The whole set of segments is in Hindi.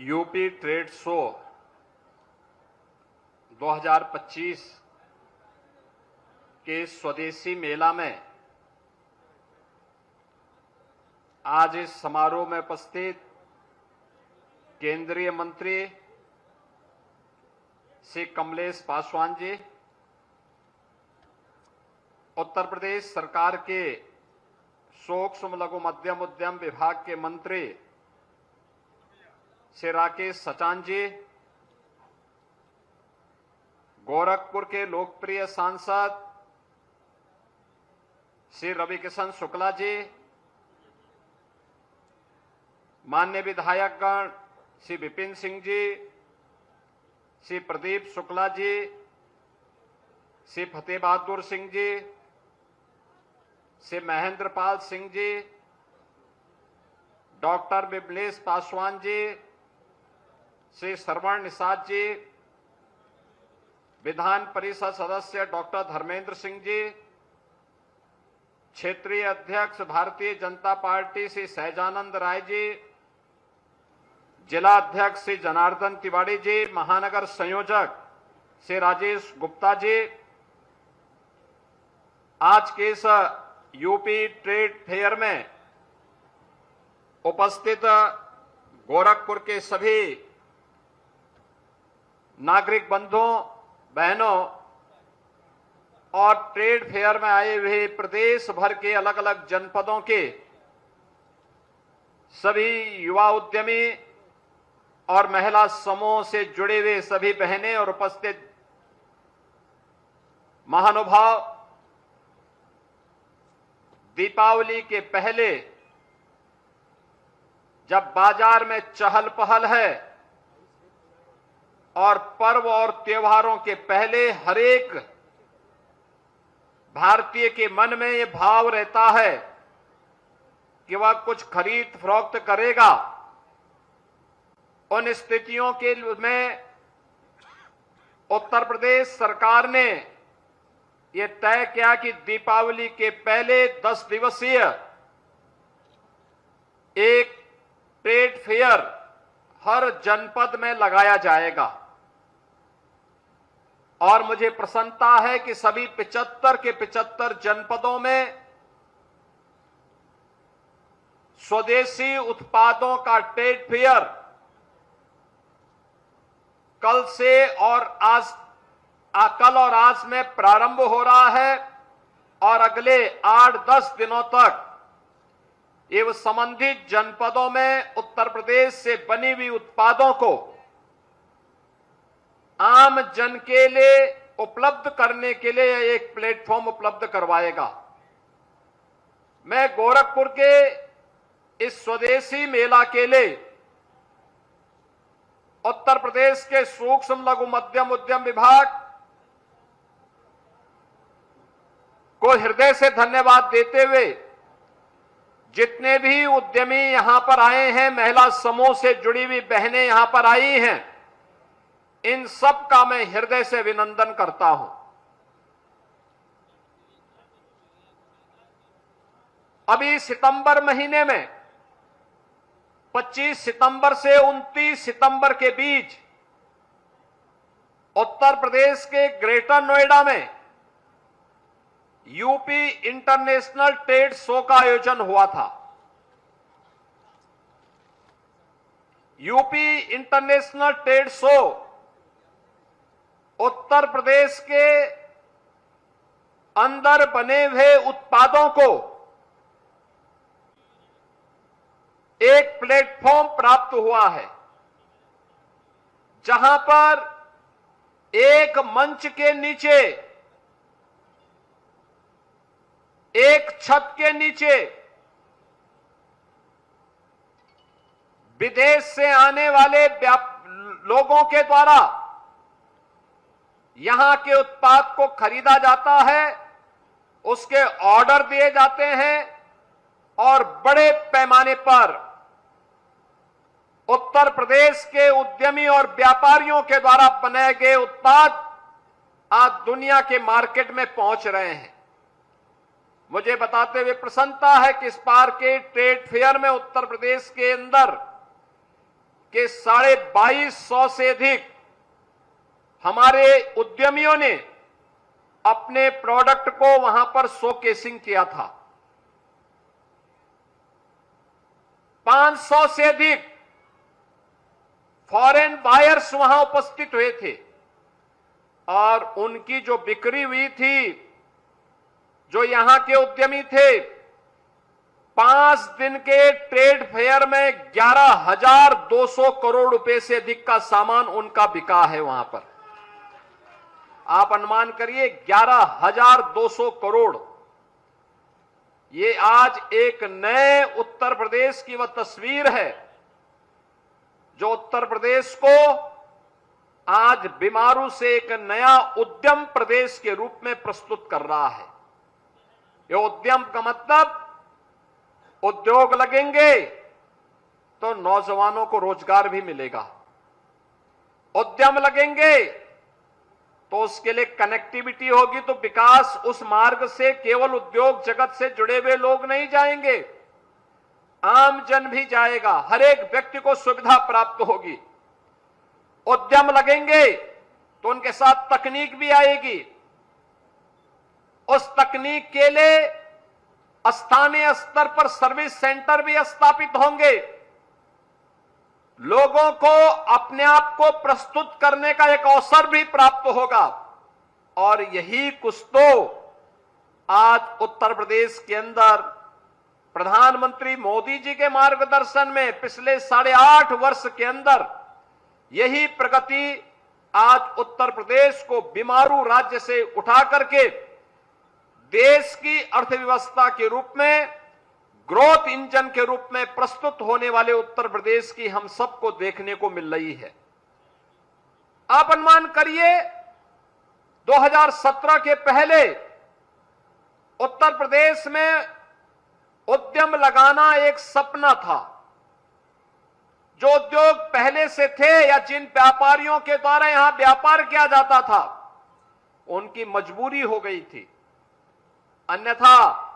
यूपी ट्रेड शो 2025 के स्वदेशी मेला में आज इस समारोह में उपस्थित केंद्रीय मंत्री श्री कमलेश पासवान जी, उत्तर प्रदेश सरकार के सूक्ष्म लघु मध्यम उद्यम विभाग के मंत्री श्री राकेश सचान जी, गोरखपुर के लोकप्रिय सांसद श्री रविकिशन शुक्ला जी, माननीय विधायकगण श्री विपिन सिंह जी, श्री प्रदीप शुक्ला जी, श्री फतेह बहादुर सिंह जी, श्री महेंद्र पाल सिंह जी, डॉक्टर विमलेश पासवान जी, श्री श्रवण निषाद जी, विधान परिषद सदस्य डॉक्टर धर्मेंद्र सिंह जी, क्षेत्रीय अध्यक्ष भारतीय जनता पार्टी श्री सहजानंद राय जी, जिला अध्यक्ष श्री जनार्दन तिवारी जी, महानगर संयोजक श्री राजेश गुप्ता जी, आज के इस यूपी ट्रेड फेयर में उपस्थित गोरखपुर के सभी नागरिक बंधुओं बहनों और ट्रेड फेयर में आए हुए प्रदेश भर के अलग अलग जनपदों के सभी युवा उद्यमी और महिला समूह से जुड़े हुए सभी बहनें और उपस्थित महानुभाव, दीपावली के पहले जब बाजार में चहल पहल है और पर्व और त्योहारों के पहले हर एक भारतीय के मन में ये भाव रहता है कि वह कुछ खरीद फरोख्त करेगा, उन स्थितियों के में उत्तर प्रदेश सरकार ने यह तय किया कि दीपावली के पहले 10 दिवसीय एक ट्रेड फेयर हर जनपद में लगाया जाएगा। और मुझे प्रसन्नता है कि सभी 75 के 75 जनपदों में स्वदेशी उत्पादों का ट्रेड फेयर कल और आज में प्रारंभ हो रहा है और अगले 8-10 दिनों तक एवं संबंधित जनपदों में उत्तर प्रदेश से बनी हुई उत्पादों को आम जन के लिए उपलब्ध करने के लिए एक प्लेटफॉर्म उपलब्ध करवाएगा। मैं गोरखपुर के इस स्वदेशी मेला के लिए उत्तर प्रदेश के सूक्ष्म लघु मध्यम उद्यम विभाग को हृदय से धन्यवाद देते हुए जितने भी उद्यमी यहां पर आए हैं, महिला समूह से जुड़ी हुई बहनें यहां पर आई हैं, इन सब का मैं हृदय से अभिनंदन करता हूं। अभी सितंबर महीने में 25 सितंबर से 29 सितंबर के बीच उत्तर प्रदेश के ग्रेटर नोएडा में यूपी इंटरनेशनल ट्रेड शो का आयोजन हुआ था। UP international trade show Uttar Pradesh के अंदर बने हुए उत्पादों को एक प्लेटफॉर्म प्राप्त हुआ है, जहां पर एक मंच के नीचे, एक छत के नीचे विदेश से आने वाले लोगों के द्वारा यहां के उत्पाद को खरीदा जाता है, उसके ऑर्डर दिए जाते हैं और बड़े पैमाने पर उत्तर प्रदेश के उद्यमी और व्यापारियों के द्वारा बनाए गए उत्पाद आज दुनिया के मार्केट में पहुंच रहे हैं। मुझे बताते हुए प्रसन्नता है कि इस बार के ट्रेड फेयर में उत्तर प्रदेश के अंदर कि 2250 से अधिक हमारे उद्यमियों ने अपने प्रोडक्ट को वहां पर शोकेसिंग किया था। 500 से अधिक फॉरेन बायर्स वहां उपस्थित हुए थे और उनकी जो बिक्री हुई थी, जो यहां के उद्यमी थे, 5 दिन के ट्रेड फेयर में 11,200 करोड़ रुपए से अधिक का सामान उनका बिका है वहां पर। आप अनुमान करिए 11,200 करोड़। ये आज एक नए उत्तर प्रदेश की वह तस्वीर है जो उत्तर प्रदेश को आज बीमारू से एक नया उद्यम प्रदेश के रूप में प्रस्तुत कर रहा है। ये उद्यम का मतलब उद्योग लगेंगे तो नौजवानों को रोजगार भी मिलेगा, उद्यम लगेंगे तो उसके लिए कनेक्टिविटी होगी, तो विकास उस मार्ग से केवल उद्योग जगत से जुड़े हुए लोग नहीं जाएंगे, आम जन भी जाएगा, हर एक व्यक्ति को सुविधा प्राप्त होगी। उद्यम लगेंगे तो उनके साथ तकनीक भी आएगी, उस तकनीक के लिए स्थानीय स्तर पर सर्विस सेंटर भी स्थापित होंगे, लोगों को अपने आप को प्रस्तुत करने का एक अवसर भी प्राप्त होगा। और यही कुछ तो आज उत्तर प्रदेश के अंदर प्रधानमंत्री मोदी जी के मार्गदर्शन में पिछले 8.5 वर्ष के अंदर यही प्रगति आज उत्तर प्रदेश को बीमारू राज्य से उठा करके देश की अर्थव्यवस्था के रूप में, ग्रोथ इंजन के रूप में प्रस्तुत होने वाले उत्तर प्रदेश की हम सबको देखने को मिल रही है। आप अनुमान करिए 2017 के पहले उत्तर प्रदेश में उद्यम लगाना एक सपना था। जो उद्योग पहले से थे या जिन व्यापारियों के द्वारा यहां व्यापार किया जाता था, उनकी मजबूरी हो गई थी, अन्यथा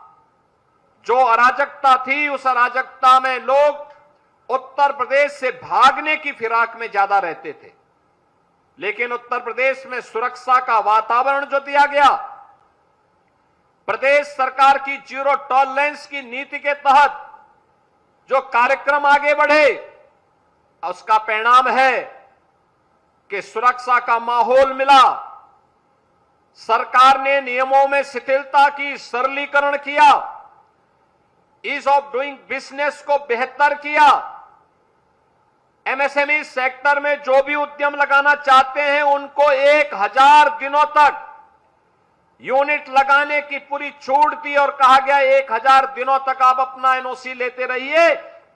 जो अराजकता थी उस अराजकता में लोग उत्तर प्रदेश से भागने की फिराक में ज्यादा रहते थे। लेकिन उत्तर प्रदेश में सुरक्षा का वातावरण जो दिया गया, प्रदेश सरकार की जीरो टॉलरेंस की नीति के तहत जो कार्यक्रम आगे बढ़े, उसका परिणाम है कि सुरक्षा का माहौल मिला, सरकार ने नियमों में शिथिलता की, सरलीकरण किया, ईज ऑफ डूइंग बिजनेस को बेहतर किया। एमएसएमई सेक्टर में जो भी उद्यम लगाना चाहते हैं उनको 1000 दिनों तक यूनिट लगाने की पूरी छूट दी और कहा गया 1000 दिनों तक आप अपना एनओसी लेते रहिए,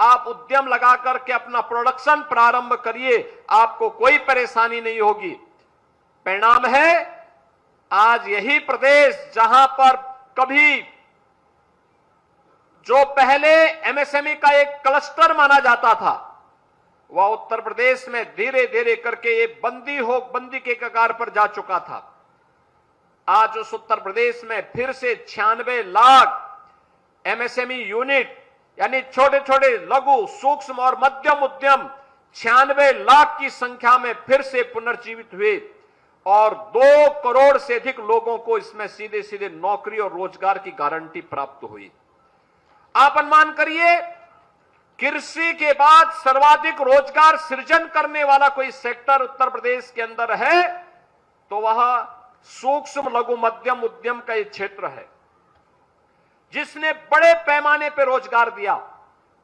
आप उद्यम लगा करके अपना प्रोडक्शन प्रारंभ करिए, आपको कोई परेशानी नहीं होगी। परिणाम है आज यही प्रदेश जहां पर कभी जो पहले एमएसएमई का एक क्लस्टर माना जाता था, वह उत्तर प्रदेश में धीरे धीरे करके ये बंदी के कगार पर जा चुका था। आज उस उत्तर प्रदेश में फिर से 96 लाख एमएसएमई यूनिट यानी छोटे छोटे लघु, सूक्ष्म और मध्यम उद्यम 96 लाख की संख्या में फिर से पुनर्जीवित हुए और 2 करोड़ से अधिक लोगों को इसमें सीधे सीधे नौकरी और रोजगार की गारंटी प्राप्त हुई। आप अनुमान करिए कृषि के बाद सर्वाधिक रोजगार सृजन करने वाला कोई सेक्टर उत्तर प्रदेश के अंदर है तो वह सूक्ष्म लघु मध्यम उद्यम का एक क्षेत्र है, जिसने बड़े पैमाने पर रोजगार दिया।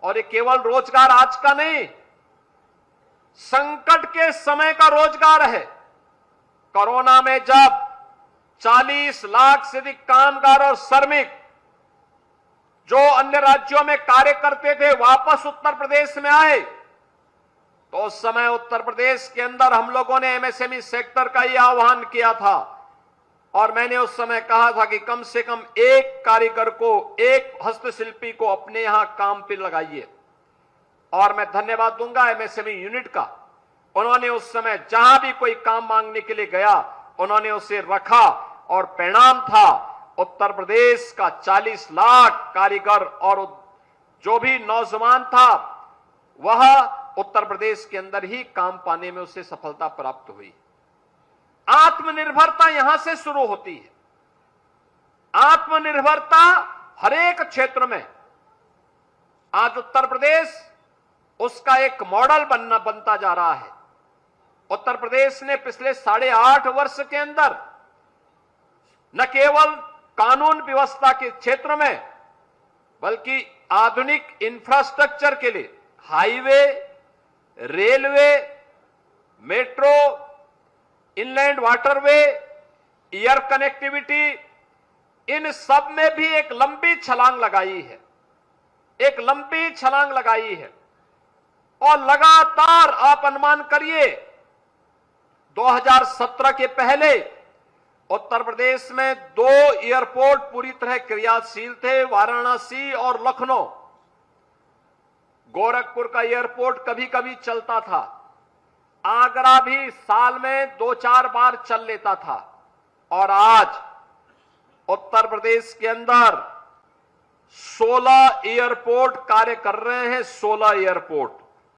और ये केवल रोजगार आज का नहीं, संकट के समय का रोजगार है। कोरोना में जब 40 लाख से अधिक कामगार और श्रमिक जो अन्य राज्यों में कार्य करते थे वापस उत्तर प्रदेश में आए, तो उस समय उत्तर प्रदेश के अंदर हम लोगों ने एमएसएमई सेक्टर का यह आह्वान किया था और मैंने उस समय कहा था कि कम से कम एक कारीगर को, एक हस्तशिल्पी को अपने यहां काम पे लगाइए। और मैं धन्यवाद दूंगा एमएसएमई यूनिट का, उन्होंने उस समय जहां भी कोई काम मांगने के लिए गया उन्होंने उसे रखा और परिणाम था उत्तर प्रदेश का 40 लाख कारीगर और जो भी नौजवान था वह उत्तर प्रदेश के अंदर ही काम पाने में उसे सफलता प्राप्त हुई। आत्मनिर्भरता यहां से शुरू होती है। आत्मनिर्भरता हर एक क्षेत्र में आज उत्तर प्रदेश उसका एक मॉडल बनता जा रहा है। उत्तर प्रदेश ने पिछले 8.5 वर्ष के अंदर न केवल कानून व्यवस्था के क्षेत्र में बल्कि आधुनिक इंफ्रास्ट्रक्चर के लिए highway, railway, metro, inland waterway, air connectivity, इन सब में भी एक लंबी छलांग लगाई है, एक लंबी छलांग लगाई है। और लगातार आप अनुमान करिए 2017 के पहले उत्तर प्रदेश में 2 एयरपोर्ट पूरी तरह क्रियाशील थे, वाराणसी और लखनऊ। गोरखपुर का एयरपोर्ट कभी कभी चलता था, आगरा भी साल में 2-4 बार चल लेता था। और आज उत्तर प्रदेश के अंदर 16 एयरपोर्ट कार्य कर रहे हैं, 16 एयरपोर्ट।